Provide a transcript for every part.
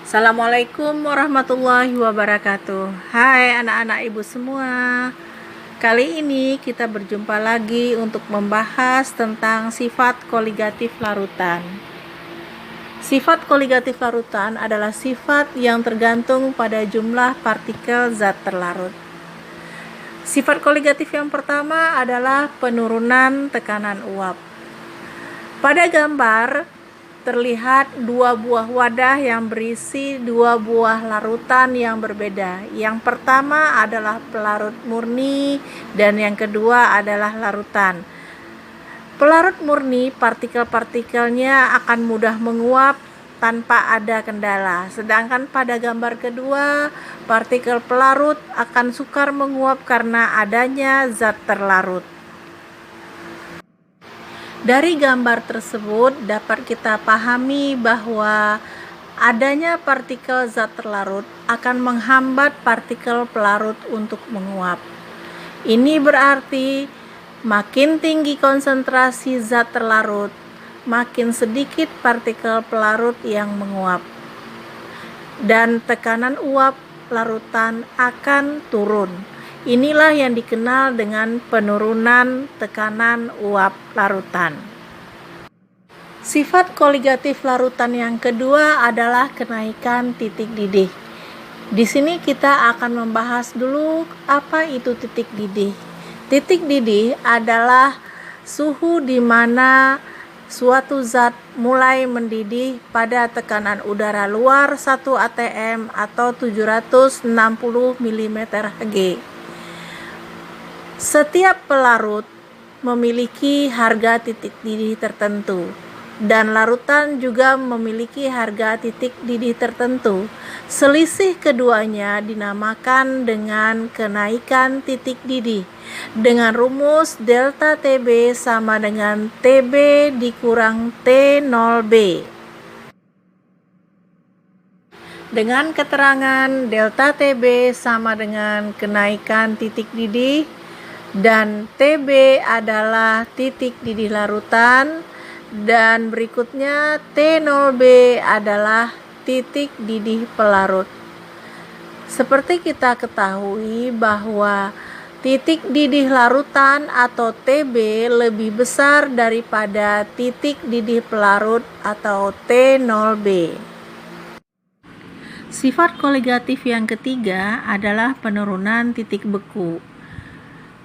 Assalamualaikum warahmatullahi wabarakatuh. Hai anak-anak ibu semua. Kali ini kita berjumpa lagi untuk membahas tentang sifat koligatif larutan. Sifat koligatif larutan adalah sifat yang tergantung pada jumlah partikel zat terlarut. Sifat koligatif yang pertama adalah penurunan tekanan uap. Pada gambar terlihat dua buah wadah yang berisi dua buah larutan yang berbeda. Yang pertama adalah pelarut murni dan yang kedua adalah larutan. Pelarut murni, partikel-partikelnya akan mudah menguap tanpa ada kendala. Sedangkan pada gambar kedua, partikel pelarut akan sukar menguap karena adanya zat terlarut. Dari gambar tersebut dapat kita pahami bahwa adanya partikel zat terlarut akan menghambat partikel pelarut untuk menguap. Ini berarti makin tinggi konsentrasi zat terlarut, makin sedikit partikel pelarut yang menguap. Dan tekanan uap larutan akan turun. Inilah yang dikenal dengan penurunan tekanan uap larutan. Sifat koligatif larutan yang kedua adalah kenaikan titik didih. Di sini kita akan membahas dulu apa itu titik didih. Titik didih adalah suhu di mana suatu zat mulai mendidih pada tekanan udara luar 1 atm atau 760 mm²Hg. Setiap pelarut memiliki harga titik didih tertentu dan larutan juga memiliki harga titik didih tertentu. Selisih keduanya dinamakan dengan kenaikan titik didih dengan rumus delta TB sama dengan TB dikurang T0B. Dengan keterangan delta TB sama dengan kenaikan titik didih dan TB adalah titik didih larutan dan berikutnya T0B adalah titik didih pelarut. Seperti kita ketahui bahwa titik didih larutan atau TB lebih besar daripada titik didih pelarut atau T0B. Sifat koligatif yang ketiga adalah penurunan titik beku.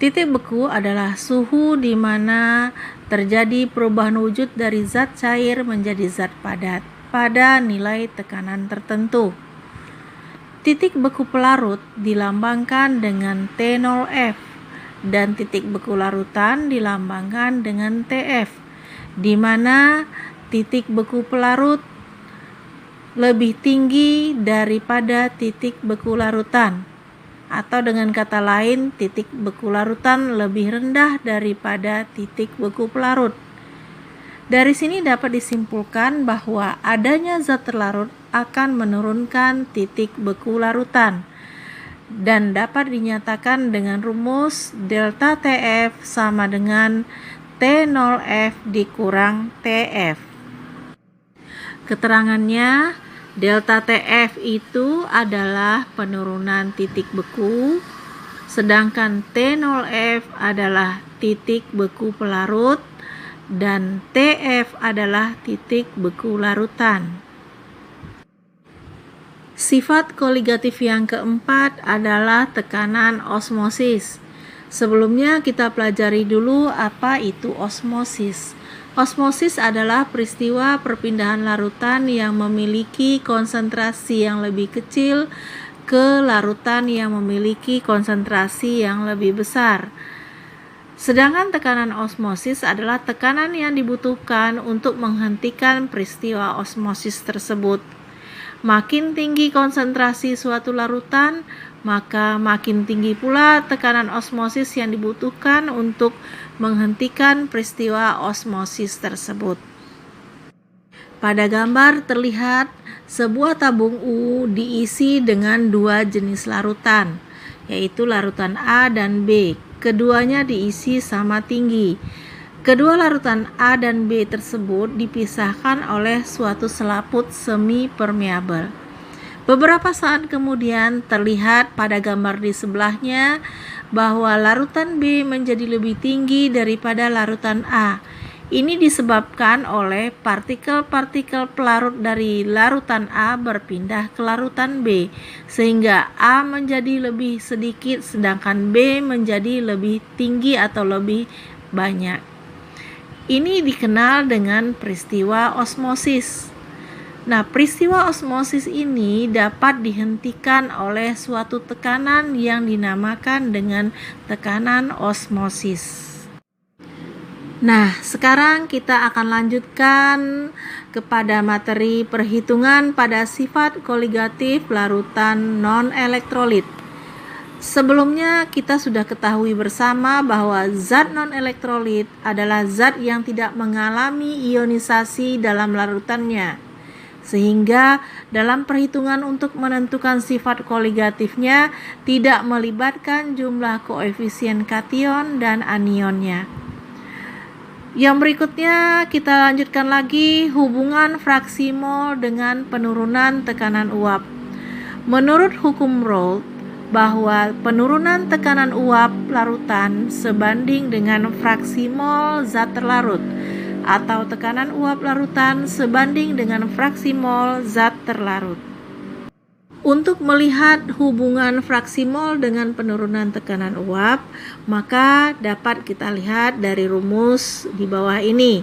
Titik beku adalah suhu di mana terjadi perubahan wujud dari zat cair menjadi zat padat pada nilai tekanan tertentu. Titik beku pelarut dilambangkan dengan T0F dan titik beku larutan dilambangkan dengan TF, di mana titik beku pelarut lebih tinggi daripada titik beku larutan. Atau dengan kata lain, titik beku larutan lebih rendah daripada titik beku pelarut. Dari sini dapat disimpulkan bahwa adanya zat terlarut akan menurunkan titik beku larutan dan dapat dinyatakan dengan rumus delta TF sama dengan T0F dikurang TF. Keterangannya, delta TF itu adalah penurunan titik beku, sedangkan T0F adalah titik beku pelarut dan TF adalah titik beku larutan. Sifat koligatif yang keempat adalah tekanan osmosis. Sebelumnya kita pelajari dulu apa itu osmosis. Osmosis adalah peristiwa perpindahan larutan yang memiliki konsentrasi yang lebih kecil ke larutan yang memiliki konsentrasi yang lebih besar. Sedangkan tekanan osmosis adalah tekanan yang dibutuhkan untuk menghentikan peristiwa osmosis tersebut. Makin tinggi konsentrasi suatu larutan, maka makin tinggi pula tekanan osmosis yang dibutuhkan untuk menghentikan peristiwa osmosis tersebut. Pada gambar terlihat sebuah tabung U diisi dengan dua jenis larutan, yaitu larutan A dan B. Keduanya diisi sama tinggi. Kedua larutan A dan B tersebut dipisahkan oleh suatu selaput semi permeabel. Beberapa saat kemudian terlihat pada gambar di sebelahnya bahwa larutan B menjadi lebih tinggi daripada larutan A. Ini disebabkan oleh partikel-partikel pelarut dari larutan A berpindah ke larutan B, sehingga A menjadi lebih sedikit sedangkan B menjadi lebih tinggi atau lebih banyak. Ini dikenal dengan peristiwa osmosis. Nah, peristiwa osmosis ini dapat dihentikan oleh suatu tekanan yang dinamakan dengan tekanan osmosis. Nah, sekarang kita akan lanjutkan kepada materi perhitungan pada sifat koligatif larutan non-elektrolit. Sebelumnya kita sudah ketahui bersama bahwa zat non-elektrolit adalah zat yang tidak mengalami ionisasi dalam larutannya, sehingga dalam perhitungan untuk menentukan sifat koligatifnya tidak melibatkan jumlah koefisien kation dan anionnya. Yang berikutnya kita lanjutkan lagi hubungan fraksi mol dengan penurunan tekanan uap. Menurut hukum Raoult, bahwa penurunan tekanan uap larutan sebanding dengan fraksi mol zat terlarut, atau tekanan uap larutan sebanding dengan fraksi mol zat terlarut. Untuk melihat hubungan fraksi mol dengan penurunan tekanan uap, maka dapat kita lihat dari rumus di bawah ini,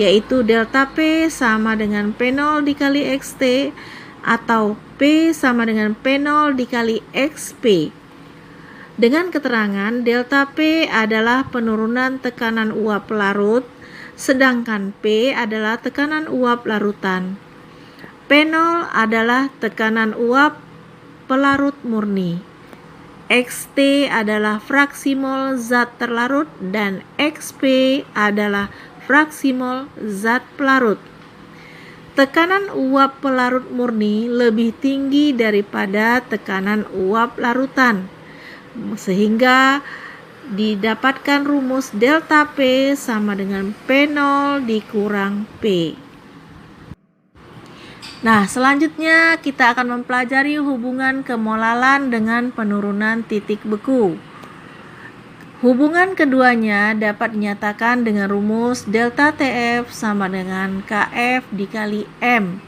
yaitu delta P sama dengan P0 dikali XT atau P sama dengan P0 dikali XP. Dengan keterangan delta P adalah penurunan tekanan uap larut, sedangkan P adalah tekanan uap larutan. P0 adalah tekanan uap pelarut murni. XT adalah fraksi mol zat terlarut dan XP adalah fraksi mol zat pelarut. Tekanan uap pelarut murni lebih tinggi daripada tekanan uap larutan, sehingga didapatkan rumus delta P sama dengan P0 dikurang P. Nah, selanjutnya kita akan mempelajari hubungan kemolalan dengan penurunan titik beku. Hubungan keduanya dapat dinyatakan dengan rumus delta TF sama dengan KF dikali M.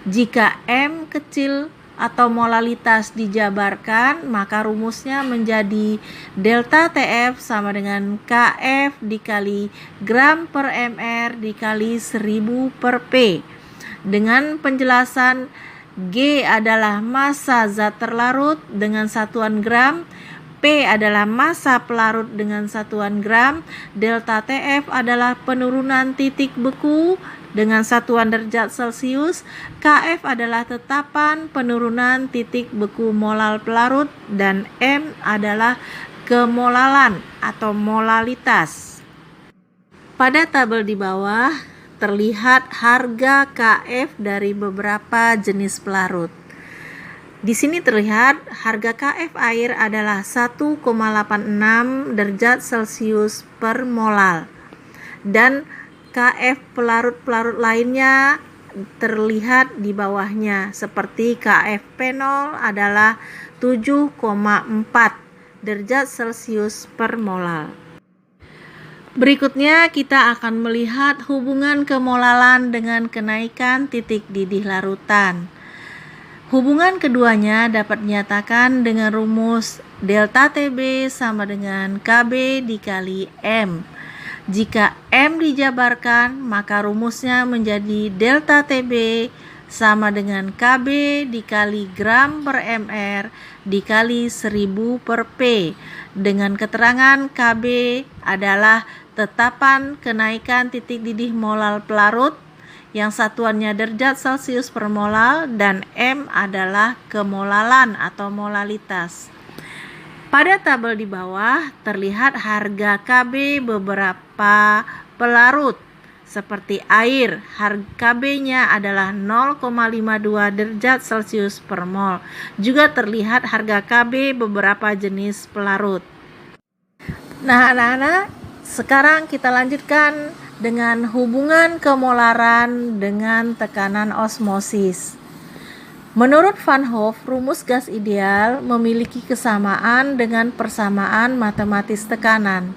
Jika M kecil atau molalitas dijabarkan, maka rumusnya menjadi delta TF sama dengan KF dikali gram per mr dikali 1000 per P. Dengan penjelasan G adalah massa zat terlarut dengan satuan gram, P adalah massa pelarut dengan satuan gram, delta TF adalah penurunan titik beku dengan satuan derajat Celcius, KF adalah tetapan penurunan titik beku molal pelarut, dan M adalah kemolalan atau molalitas. Pada tabel di bawah terlihat harga KF dari beberapa jenis pelarut. Di sini terlihat harga KF air adalah 1,86 derajat Celcius per molal, dan KF pelarut-pelarut lainnya terlihat di bawahnya, seperti KF P0 adalah 7,4 derajat Celcius per molal. Berikutnya kita akan melihat hubungan kemolalan dengan kenaikan titik didih larutan. Hubungan keduanya dapat dinyatakan dengan rumus delta TB sama dengan KB dikali M. Jika M dijabarkan, maka rumusnya menjadi delta TB sama dengan KB dikali gram per mr dikali 1000 per P. Dengan keterangan KB adalah tetapan kenaikan titik didih molal pelarut yang satuannya derajat Celcius per molal, dan M adalah kemolalan atau molalitas. Pada tabel di bawah terlihat harga KB beberapa pelarut seperti air. Harga KB-nya adalah 0,52 derajat Celcius per mol. Juga terlihat harga KB beberapa jenis pelarut. Nah, anak-anak, sekarang kita lanjutkan dengan hubungan kemolaran dengan tekanan osmosis. Menurut Van Hoff, rumus gas ideal memiliki kesamaan dengan persamaan matematis tekanan,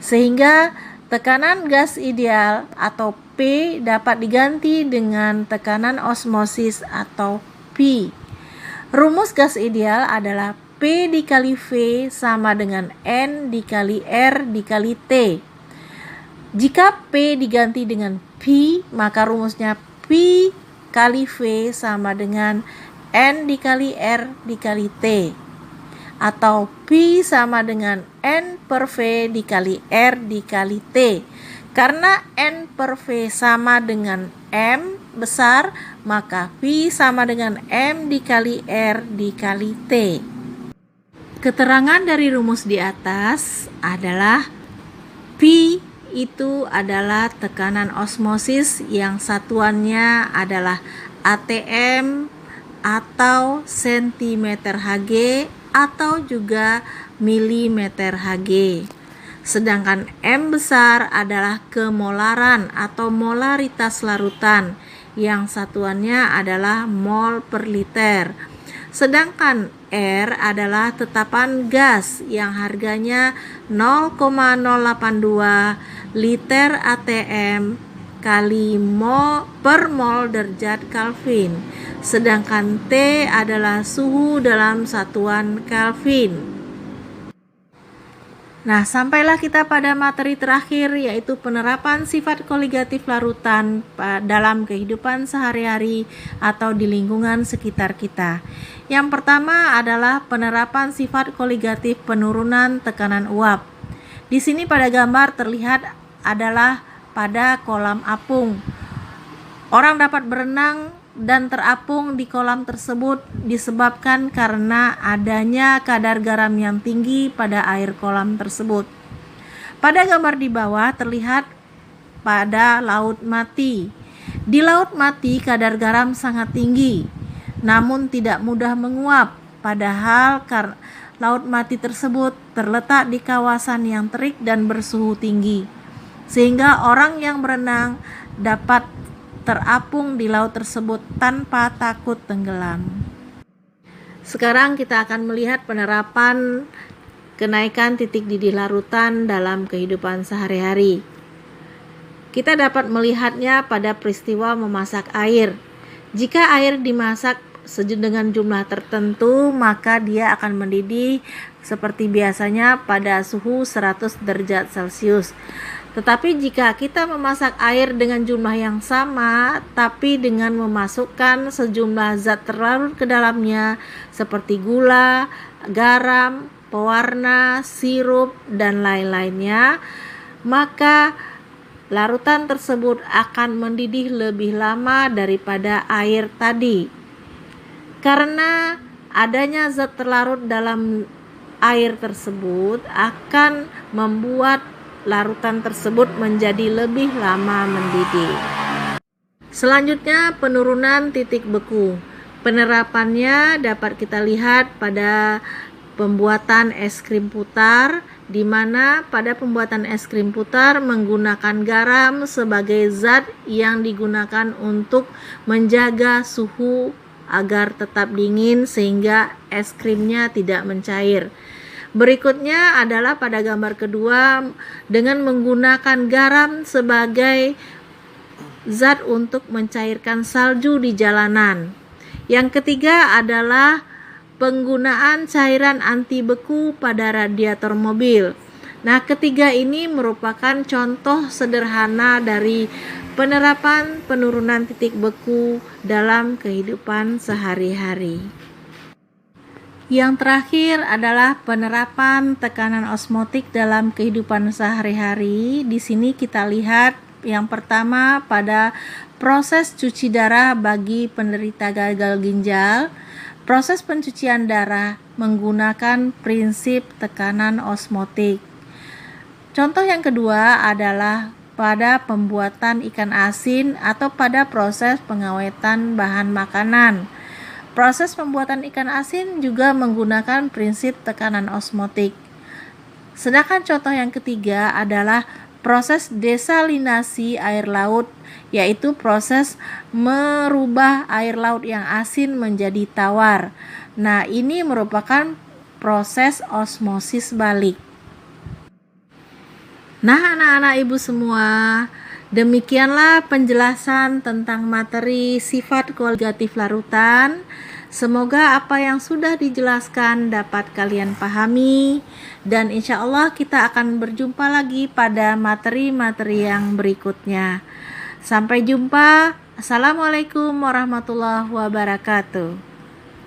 sehingga tekanan gas ideal atau P dapat diganti dengan tekanan osmosis atau P. Rumus gas ideal adalah P dikali V sama dengan N dikali R dikali T. Jika P diganti dengan P, maka rumusnya P kali V sama dengan N dikali R dikali T, atau P sama dengan N per V dikali R dikali T. Karena N per V sama dengan M besar, maka P sama dengan M dikali R dikali T. Keterangan dari rumus di atas adalah P itu adalah tekanan osmosis yang satuannya adalah atm atau cm/Hg atau juga mm/Hg. Sedangkan M besar adalah kemolaran atau molaritas larutan yang satuannya adalah mol per liter. Sedangkan R adalah tetapan gas yang harganya 0,082 liter atm kali mol per mol derajat Kelvin. Sedangkan T adalah suhu dalam satuan Kelvin. Nah, sampailah kita pada materi terakhir, yaitu penerapan sifat koligatif larutan dalam kehidupan sehari-hari atau di lingkungan sekitar kita. Yang pertama adalah penerapan sifat koligatif penurunan tekanan uap. Di sini pada gambar terlihat adalah pada kolam apung. Orang dapat berenang dan terapung di kolam tersebut disebabkan karena adanya kadar garam yang tinggi pada air kolam tersebut. Pada gambar di bawah terlihat pada laut mati. Di laut mati kadar garam sangat tinggi, namun tidak mudah menguap, padahal laut mati tersebut terletak di kawasan yang terik dan bersuhu tinggi, sehingga orang yang berenang dapat terapung di laut tersebut tanpa takut tenggelam. Sekarang kita akan melihat penerapan kenaikan titik didih larutan dalam kehidupan sehari-hari. Kita dapat melihatnya pada peristiwa memasak air. Jika air dimasak dengan jumlah tertentu, maka dia akan mendidih seperti biasanya pada suhu 100 derajat Celcius. Tetapi jika kita memasak air dengan jumlah yang sama, tapi dengan memasukkan sejumlah zat terlarut ke dalamnya seperti gula, garam, pewarna, sirup, dan lain-lainnya, maka larutan tersebut akan mendidih lebih lama daripada air tadi. Karena adanya zat terlarut dalam air tersebut akan membuat larutan tersebut menjadi lebih lama mendidih. Selanjutnya, penurunan titik beku. Penerapannya dapat kita lihat pada pembuatan es krim putar, di mana pada pembuatan es krim putar menggunakan garam sebagai zat yang digunakan untuk menjaga suhu agar tetap dingin sehingga es krimnya tidak mencair. Berikutnya adalah pada gambar kedua dengan menggunakan garam sebagai zat untuk mencairkan salju di jalanan. Yang ketiga adalah penggunaan cairan anti beku pada radiator mobil. Nah, ketiga ini merupakan contoh sederhana dari penerapan penurunan titik beku dalam kehidupan sehari-hari. Yang terakhir adalah penerapan tekanan osmotik dalam kehidupan sehari-hari. Di sini kita lihat yang pertama pada proses cuci darah bagi penderita gagal ginjal. Proses pencucian darah menggunakan prinsip tekanan osmotik. Contoh yang kedua adalah pada pembuatan ikan asin atau pada proses pengawetan bahan makanan. Proses pembuatan ikan asin juga menggunakan prinsip tekanan osmotik. Sedangkan contoh yang ketiga adalah proses desalinasi air laut, yaitu proses merubah air laut yang asin menjadi tawar. Nah, ini merupakan proses osmosis balik. Nah, anak-anak ibu semua, demikianlah penjelasan tentang materi sifat kualitatif larutan. Semoga apa yang sudah dijelaskan dapat kalian pahami, dan insya Allah kita akan berjumpa lagi pada materi-materi yang berikutnya. Sampai jumpa. Assalamualaikum warahmatullahi wabarakatuh.